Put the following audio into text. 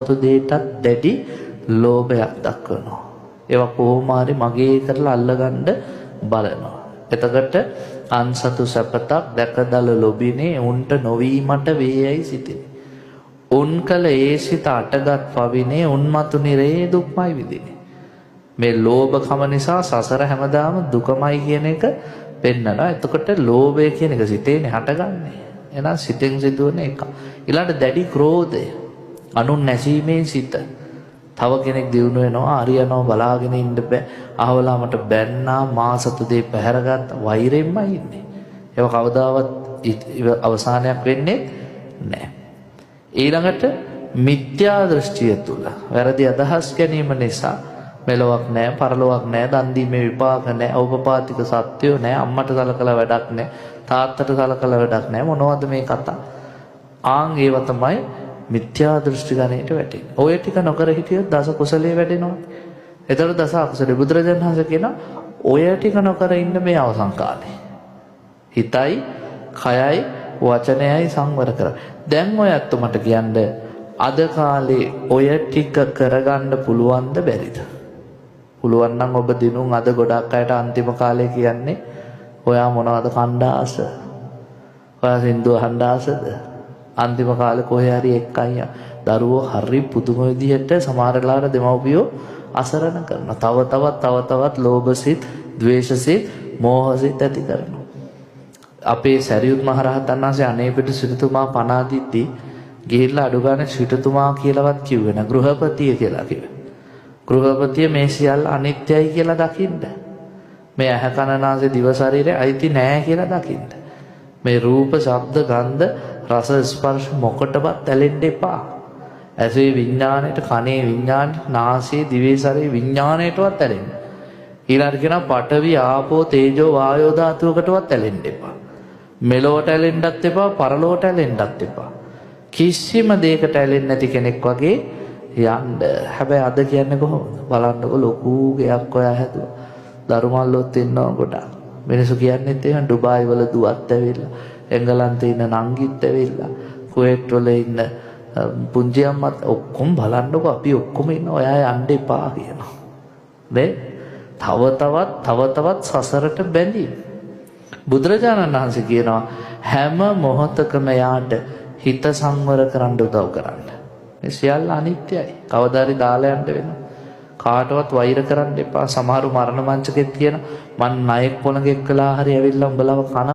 දෙයටත් දැඩි ලෝභයක් දක්වනවා. ඒවා කොහොම හරි මගේ කරලා අල්ලගන්න බලනවා. එතකොට අන්සතු සැපතක් දැකදල ලොබිනේ උන්ට නොවීමට වේයයි සිටිනේ. උන් කල ඒ සිත අටගත් පවිනේ උන්මතු නිරේ දුක්මයි විඳිනේ. මේ ලෝභකම නිසා සසර හැමදාම දුකමයි කියන එක පෙන්නනවා. එතකොට ලෝභය කියන එක සිතේනේ හටගන්නේ. එහෙනම් සිතෙන් සිදුවන එක. ඊළඟට දැඩි ක්‍රෝධය. අනුන් නැසීමේ සිත. තව කෙනෙක් දිනු වෙනවා හරියනවා බලාගෙන ඉන්න බෑ. අහවලාමට බැන්නා මා සතු දෙය පැහැරගත් වෛරෙන්මයි ඉන්නේ. ඒක කවදාවත් අවසානයක් වෙන්නේ නැහැ. ඊළඟට මිත්‍යා දෘෂ්ටිය තුල වැරදි අදහස් ගැනීම නිසා මෙලොවක් නැහැ පරලොවක් නැහැ දන් දීමේ විපාක නැහැ ඕපපාතික සත්‍යෝ නැහැ අම්මට සලකලා වැඩක් නැහැ තාත්තට සලකලා වැඩක් නැහැ මොනවද මේ කතා ආන් ඒව තමයි මිත්‍යා දෘෂ්ටි ගණයට වැටෙන්නේ. ඔය ටික නොකර හිටියොත් දස කුසලයේ වැඩෙනවා. ඒතර දස අකුසලයේ බුදුරජාණන් වහන්සේ කියනවා ඔය ටික නොකර ඉන්න මේ අවසන් කාලේ. හිතයි, කයයි, වචනයයි සංවර කර. දැන් ඔය අත්තු මට කියන්න අද කාලේ ඔය ටික කරගන්න පුළුවන්ද බැරිද? පුළුවන් නම් ඔබ දිනුම් අද ගොඩක් අයට අන්තිම කාලේ කියන්නේ ඔයා මොනවද කණ්ඩාස? ඔයා සින්දු අහණ්ඩාසද? අන්තිම කාලේ කොහේ හරි එක්කයි දරුවෝ හරි පුදුම විදිහට සමහර වෙලාවට දෙමව්පියෝ අසරණ කරනවා. තව තවත් ලෝභසිත, ද්වේෂසිත, මෝහසිත ඇති කරනවා. අපේ සරියුත් මහ රහතන් වහන්සේ අනේපිට සිටුතුමා පණ අදිද්දී ගිහිල්ලා අඩු ගන්න සිටුතුමා කියලාවත් කිව්වේ නෑ. ගෘහපතිය කියලා කිව්වේ. ගෘහපතිය මේ සියල්ල අනිත්‍යයි කියලා දකින්න. මේ ඇහැ කන නාසය දිව ශරීරය අයිති නෑ කියලා දකින්න. මේ රූප, ශබ්ද, ගන්ධ, රස, ස්පර්ශ මොකටවත් ඇලෙන්න එපා. ඇසේ විඥාණයට, කනේ විඥාණයට, නාසයේ, දිවේ ශරීරේ විඥාණයටවත් ඇලෙන්න. ඊළඟට කියනවා පඨවි, ආපෝ, තේජෝ, වායෝ ධාතුවකටවත් ඇලෙන්න එපා. මෙලොවට ඇලෙන්නත් එපා, පරලොවට ඇලෙන්නත් එපා. කිසිම දෙයකට ඇලෙන්නේ නැති කෙනෙක් වගේ යන්න. හැබැයි අද කියන්නේ කොහොමද? බලන්නකො ලොකු ගයක් ඔයා හැදුවා. දරුමල්ලොත් ඉන්නවා ගොඩක්. මිනිස්සු කියන්නේත් එහෙනම් ඩුබායි වල දුවත් ඇවිල්ලා, එංගලන්තේ ඉන්න නංගිත් ඇවිල්ලා, කුවේට් වල ඉන්න පුංචි අම්මත් ඔක්කොම බලන්නකො අපි ඔක්කොම ඉන්න ඔයා යන්න එපා කියනවා. නේ? තව තවත් සසරට බැඳී. බුදුරජාණන් වහන්සේ කියනවා හැම මොහොතකම යාට හිත සංවර කරන්න උදව් කරන්න. මේ සියල්ල අනිත්‍යයි. කවදා හරි දාලා යන්න වෙනවා. කාටවත් වෛර කරන්න එපා. සමහරු මරණ මංචකෙත් කියන මං ණයෙක් පොණගෙක් කළා හරි ඇවිල්ලා උඹලව කන